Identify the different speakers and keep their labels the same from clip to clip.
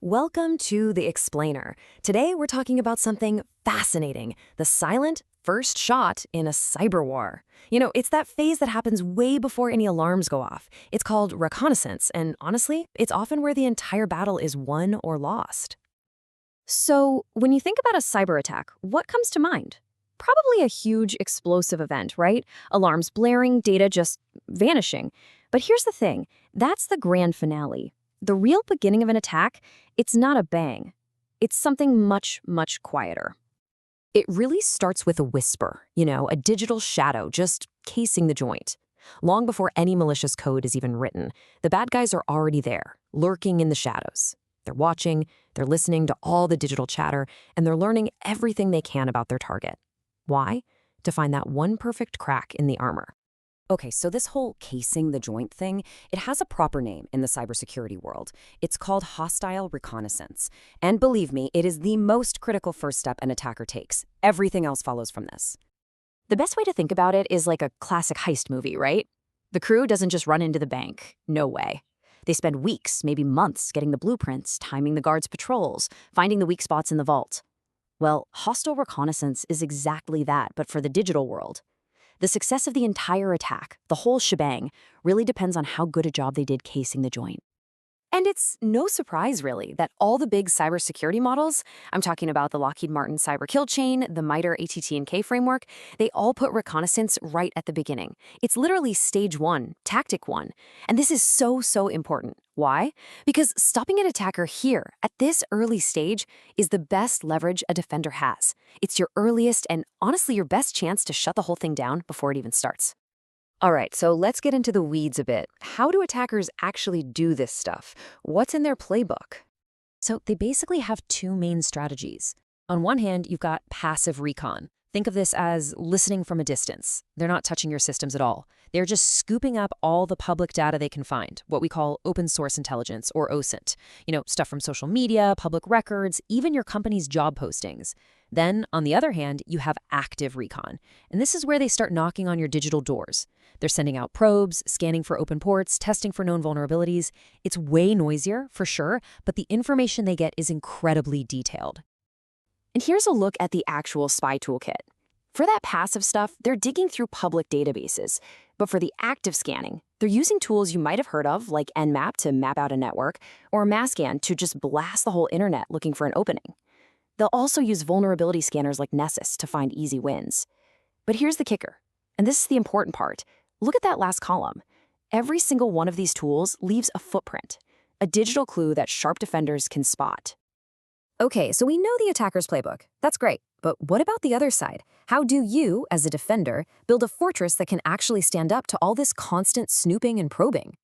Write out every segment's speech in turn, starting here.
Speaker 1: Welcome to The Explainer. Today we're talking about something fascinating, the silent first shot in a cyber war. It's that phase that happens way before any alarms go off. It's called reconnaissance, and honestly, it's often where the entire battle is won or lost. So, when you think about a cyber attack, what comes to mind? Probably a huge explosive event, right? Alarms blaring, data just vanishing. But here's the thing, that's the grand finale. The real beginning of an attack, it's not a bang. It's something much, much quieter. It really starts with a whisper, a digital shadow just casing the joint. Long before any malicious code is even written, the bad guys are already there, lurking in the shadows. They're watching, they're listening to all the digital chatter, and they're learning everything they can about their target. Why? To find that one perfect crack in the armor.
Speaker 2: Okay, so this whole casing the joint thing, it has a proper name in the cybersecurity world. It's called hostile reconnaissance. And believe me, it is the most critical first step an attacker takes. Everything else follows from this.
Speaker 1: The best way to think about it is like a classic heist movie, right? The crew doesn't just run into the bank. No way. They spend weeks, maybe months, getting the blueprints, timing the guards' patrols, finding the weak spots in the vault. Well, hostile reconnaissance is exactly that, but for the digital world. The success of the entire attack, the whole shebang, really depends on how good a job they did casing the joint. And it's no surprise, really, that all the big cybersecurity models, I'm talking about the Lockheed Martin cyber kill chain, the MITRE ATT&K framework, they all put reconnaissance right at the beginning. It's literally stage one, tactic one. And this is so important. Why? Because stopping an attacker here, at this early stage, is the best leverage a defender has. It's your earliest and honestly your best chance to shut the whole thing down before it even starts. All right, so let's get into the weeds a bit. How do attackers actually do this stuff? What's in their playbook? So they basically have two main strategies. On one hand, you've got passive recon. Think of this as listening from a distance. They're not touching your systems at all. They're just scooping up all the public data they can find, what we call open source intelligence, or OSINT. Stuff from social media, public records, even your company's job postings. Then, on the other hand, you have active recon. And this is where they start knocking on your digital doors. They're sending out probes, scanning for open ports, testing for known vulnerabilities. It's way noisier, for sure, but the information they get is incredibly detailed. And here's a look at the actual spy toolkit. For that passive stuff, they're digging through public databases. But for the active scanning, they're using tools you might have heard of, like Nmap to map out a network, or Masscan to just blast the whole internet looking for an opening. They'll also use vulnerability scanners like Nessus to find easy wins. But here's the kicker, and this is the important part. Look at that last column. Every single one of these tools leaves a footprint, a digital clue that sharp defenders can spot. Okay, so we know the attacker's playbook. That's great. But what about the other side? How do you, as a defender, build a fortress that can actually stand up to all this constant snooping and probing?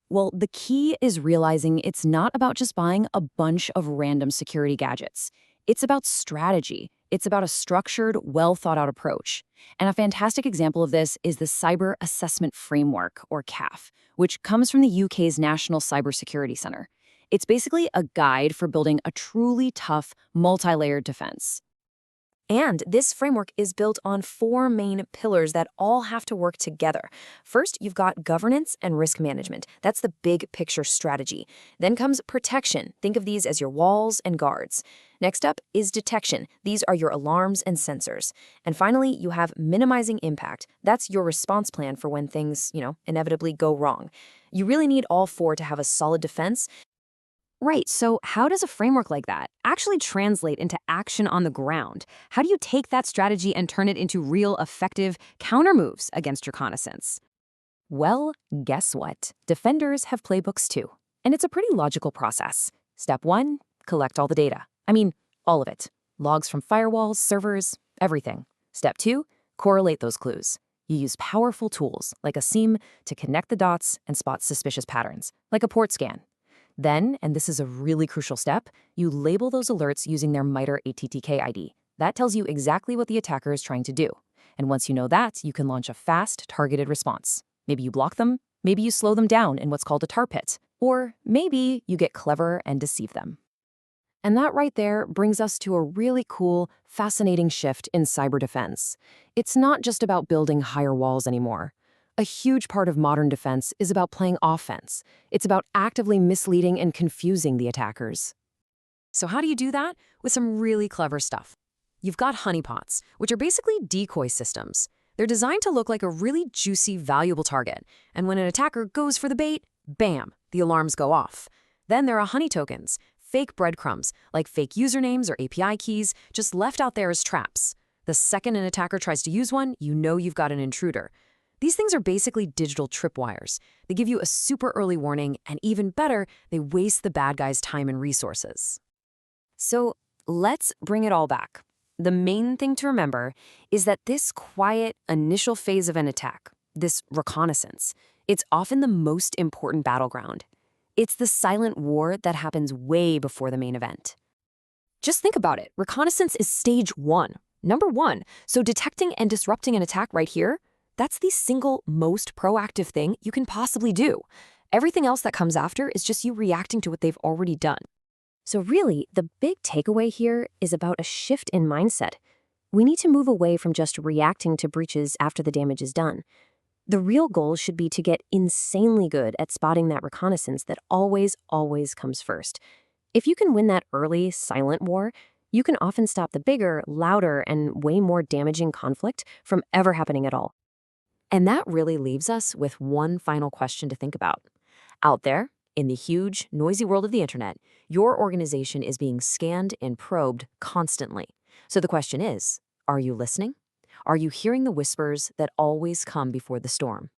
Speaker 1: Well, the key is realizing it's not about just buying a bunch of random security gadgets. It's about strategy. It's about a structured, well-thought-out approach. And a fantastic example of this is the Cyber Assessment Framework, or CAF, which comes from the UK's National Cybersecurity Centre. It's basically a guide for building a truly tough, multi-layered defense. And this framework is built on four main pillars that all have to work together. First, you've got governance and risk management. That's the big picture strategy. Then comes protection. Think of these as your walls and guards. Next up is detection. These are your alarms and sensors. And finally, you have minimizing impact. That's your response plan for when things, inevitably go wrong. You really need all four to have a solid defense. Right, so how does a framework like that actually translate into action on the ground? How do you take that strategy and turn it into real effective countermoves against reconnaissance? Well, guess what? Defenders have playbooks too. And it's a pretty logical process. Step one, collect all the data. I mean, all of it. Logs from firewalls, servers, everything. Step two, correlate those clues. You use powerful tools like a SIEM to connect the dots and spot suspicious patterns, like a port scan. Then, and this is a really crucial step, you label those alerts using their MITRE ATT&K ID. That tells you exactly what the attacker is trying to do. And once you know that, you can launch a fast, targeted response. Maybe you block them, maybe you slow them down in what's called a tar pit, or maybe you get clever and deceive them. And that right there brings us to a really cool, fascinating shift in cyber defense. It's not just about building higher walls anymore.
Speaker 2: A huge part of modern defense is about playing offense. It's about actively misleading and confusing the attackers. So how do you do that? With some really clever stuff. You've got honeypots, which are basically decoy systems. They're designed to look like a really juicy, valuable target. And when an attacker goes for the bait, bam, the alarms go off. Then there are honey tokens, fake breadcrumbs, like fake usernames or API keys, just left out there as traps. The second an attacker tries to use one, you know you've got an intruder. These things are basically digital tripwires. They give you a super early warning, and even better, they waste the bad guy's time and resources. So let's bring it all back. The main thing to remember is that this quiet initial phase of an attack, this reconnaissance, it's often the most important battleground. It's the silent war that happens way before the main event. Just think about it. Reconnaissance is stage one, number one. So detecting and disrupting an attack right here, that's the single most proactive thing you can possibly do. Everything else that comes after is just you reacting to what they've already done. So really, the big takeaway here is about a shift in mindset. We need to move away from just reacting to breaches after the damage is done. The real goal should be to get insanely good at spotting that reconnaissance that always comes first. If you can win that early, silent war, you can often stop the bigger, louder, and way more damaging conflict from ever happening at all. And that really leaves us with one final question to think about. Out there, in the huge, noisy world of the internet, your organization is being scanned and probed constantly. So the question is, are you listening? Are you hearing the whispers that always come before the storm?